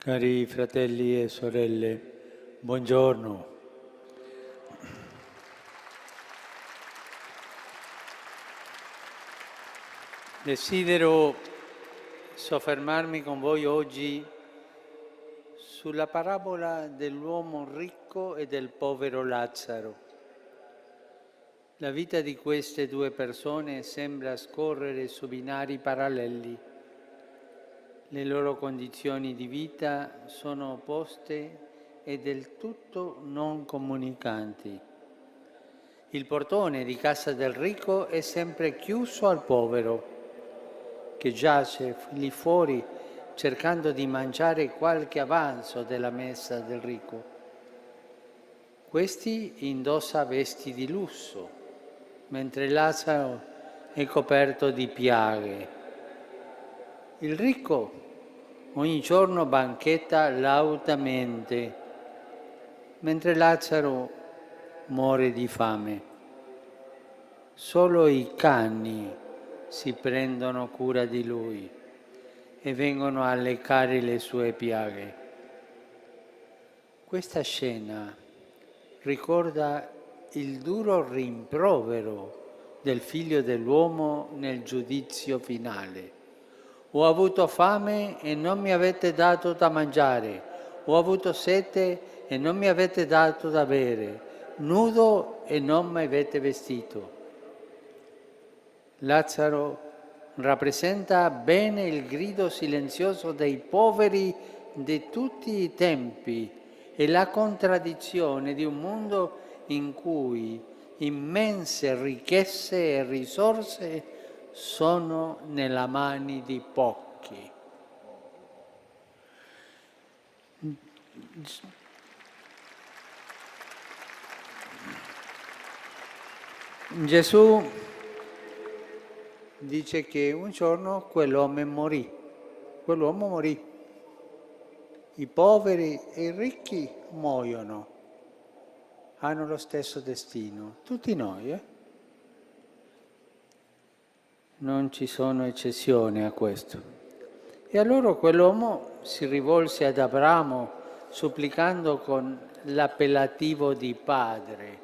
Cari fratelli e sorelle, buongiorno. Desidero soffermarmi con voi oggi sulla parabola dell'uomo ricco e del povero Lazzaro. La vita di queste due persone sembra scorrere su binari paralleli. Le loro condizioni di vita sono opposte e del tutto non comunicanti. Il portone di casa del ricco è sempre chiuso al povero, che giace lì fuori cercando di mangiare qualche avanzo della messa del ricco. Questi indossa vesti di lusso, mentre Lazzaro è coperto di piaghe. Il ricco ogni giorno banchetta lautamente, mentre Lazzaro muore di fame. Solo i cani si prendono cura di lui e vengono a leccare le sue piaghe. Questa scena ricorda il duro rimprovero del Figlio dell'uomo nel giudizio finale. Ho avuto fame e non mi avete dato da mangiare, ho avuto sete e non mi avete dato da bere, nudo e non mi avete vestito. Lazzaro rappresenta bene il grido silenzioso dei poveri di tutti i tempi e la contraddizione di un mondo in cui immense ricchezze e risorse sono nella mani di pochi. Gesù dice che un giorno quell'uomo morì. I poveri e i ricchi muoiono, hanno lo stesso destino, tutti noi. Non ci sono eccezioni a questo. E allora quell'uomo si rivolse ad Abramo supplicando con l'appellativo di padre.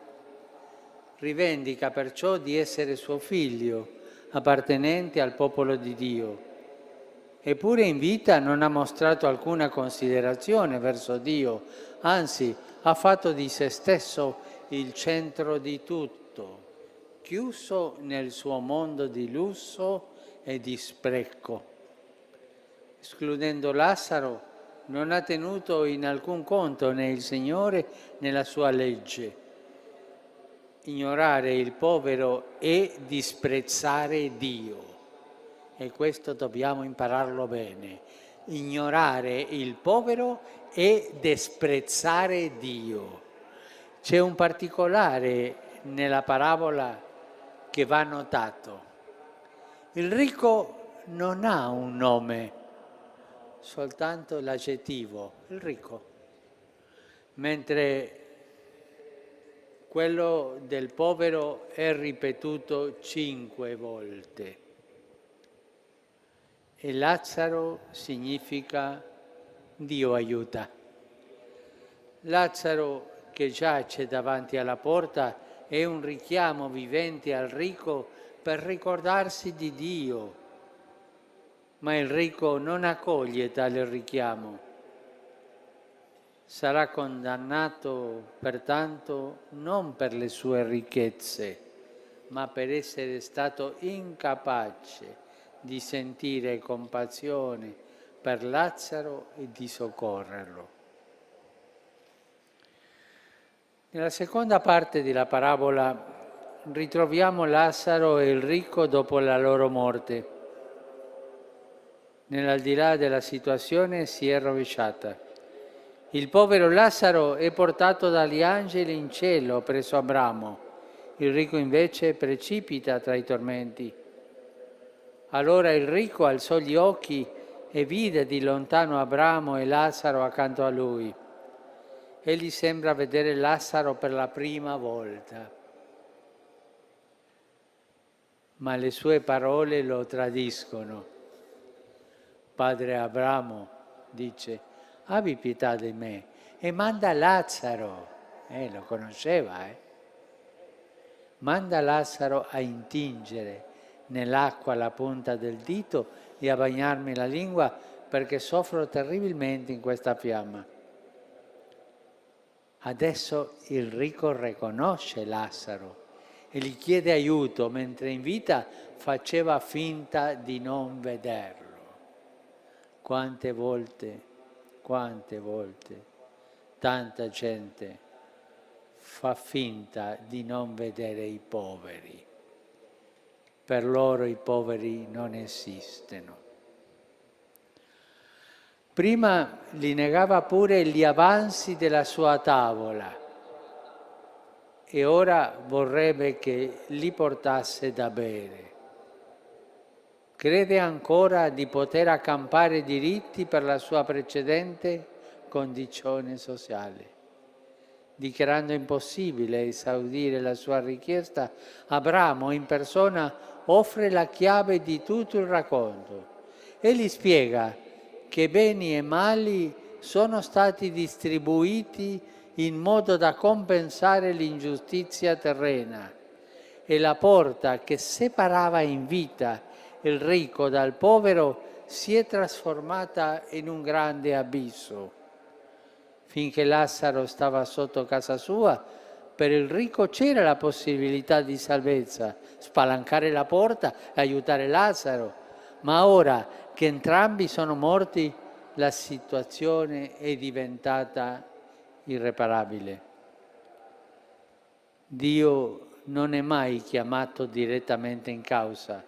Rivendica perciò di essere suo figlio, appartenente al popolo di Dio. Eppure in vita non ha mostrato alcuna considerazione verso Dio, anzi ha fatto di se stesso il centro di tutto, chiuso nel suo mondo di lusso e di spreco. Escludendo Lazzaro, non ha tenuto in alcun conto né il Signore né la sua legge. Ignorare il povero è disprezzare Dio. E questo dobbiamo impararlo bene. Ignorare il povero è disprezzare Dio. C'è un particolare nella parabola che va notato. Il ricco non ha un nome, soltanto l'aggettivo, il ricco, mentre quello del povero è ripetuto 5 volte. E Lazzaro significa Dio aiuta. Lazzaro che giace davanti alla porta è un richiamo vivente al ricco per ricordarsi di Dio. Ma il ricco non accoglie tale richiamo. Sarà condannato pertanto non per le sue ricchezze, ma per essere stato incapace di sentire compassione per Lazzaro e di soccorrerlo. Nella seconda parte della parabola ritroviamo Lazzaro e il ricco dopo la loro morte. Nell'aldilà della situazione si è rovesciata. Il povero Lazzaro è portato dagli angeli in cielo presso Abramo, il ricco invece precipita tra i tormenti. Allora il ricco alzò gli occhi e vide di lontano Abramo e Lazzaro accanto a lui. Egli sembra vedere Lazzaro per la prima volta, ma le sue parole lo tradiscono. Padre Abramo, dice, abbi pietà di me e manda Lazzaro, lo conosceva, manda Lazzaro a intingere nell'acqua la punta del dito e a bagnarmi la lingua perché soffro terribilmente in questa fiamma. Adesso il ricco riconosce Lazzaro e gli chiede aiuto, mentre in vita faceva finta di non vederlo. Quante volte, tanta gente fa finta di non vedere i poveri. Per loro i poveri non esistono. Prima gli negava pure gli avanzi della sua tavola e ora vorrebbe che li portasse da bere. Crede ancora di poter accampare diritti per la sua precedente condizione sociale. Dichiarando impossibile esaudire la sua richiesta, Abramo in persona offre la chiave di tutto il racconto e gli spiega che beni e mali sono stati distribuiti in modo da compensare l'ingiustizia terrena e la porta che separava in vita il ricco dal povero si è trasformata in un grande abisso. Finché Lazzaro stava sotto casa sua, per il ricco c'era la possibilità di salvezza, spalancare la porta e aiutare Lazzaro, ma ora che entrambi sono morti, la situazione è diventata irreparabile. Dio non è mai chiamato direttamente in causa,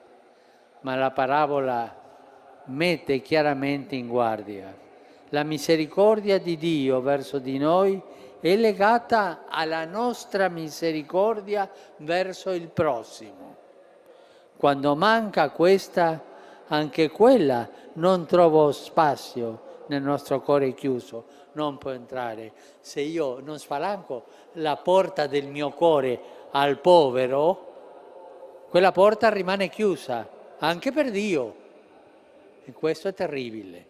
ma la parabola mette chiaramente in guardia. La misericordia di Dio verso di noi è legata alla nostra misericordia verso il prossimo. Quando manca questa, anche quella non trova spazio nel nostro cuore chiuso, non può entrare. Se io non spalanco la porta del mio cuore al povero, quella porta rimane chiusa, anche per Dio. E questo è terribile.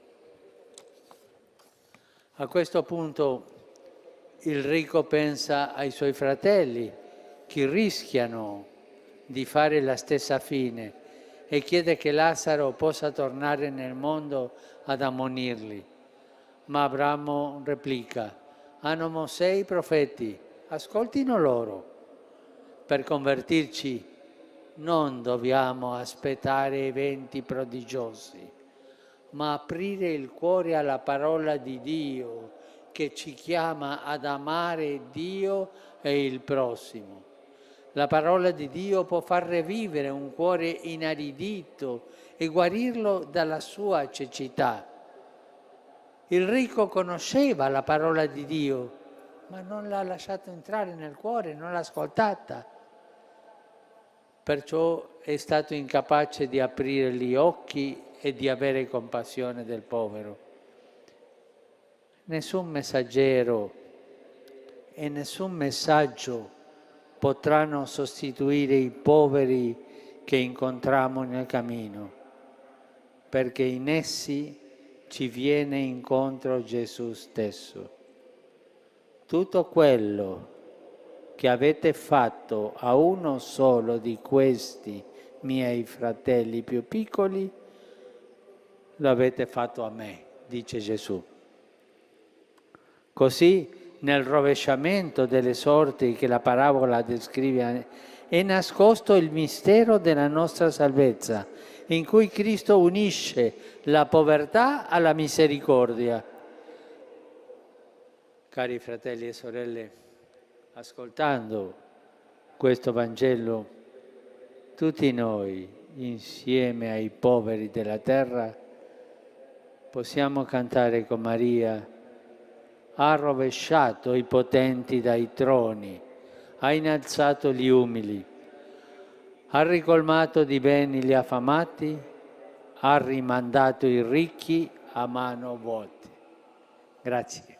A questo punto il ricco pensa ai suoi fratelli che rischiano di fare la stessa fine e chiede che Lazzaro possa tornare nel mondo ad ammonirli. Ma Abramo replica: hanno Mosè e i profeti, ascoltino loro. Per convertirci non dobbiamo aspettare eventi prodigiosi, ma aprire il cuore alla parola di Dio che ci chiama ad amare Dio e il prossimo. La parola di Dio può far revivere un cuore inaridito e guarirlo dalla sua cecità. Il ricco conosceva la parola di Dio, ma non l'ha lasciata entrare nel cuore, non l'ha ascoltata. Perciò è stato incapace di aprire gli occhi e di avere compassione del povero. Nessun messaggero e nessun messaggio potranno sostituire i poveri che incontriamo nel cammino, perché in essi ci viene incontro Gesù stesso. Tutto quello che avete fatto a uno solo di questi miei fratelli più piccoli, lo avete fatto a me, dice Gesù. Così, nel rovesciamento delle sorti che la parabola descrive, è nascosto il mistero della nostra salvezza, in cui Cristo unisce la povertà alla misericordia. Cari fratelli e sorelle, ascoltando questo Vangelo, tutti noi, insieme ai poveri della terra, possiamo cantare con Maria: ha rovesciato i potenti dai troni, ha innalzato gli umili, ha ricolmato di beni gli affamati, ha rimandato i ricchi a mano vuote. Grazie.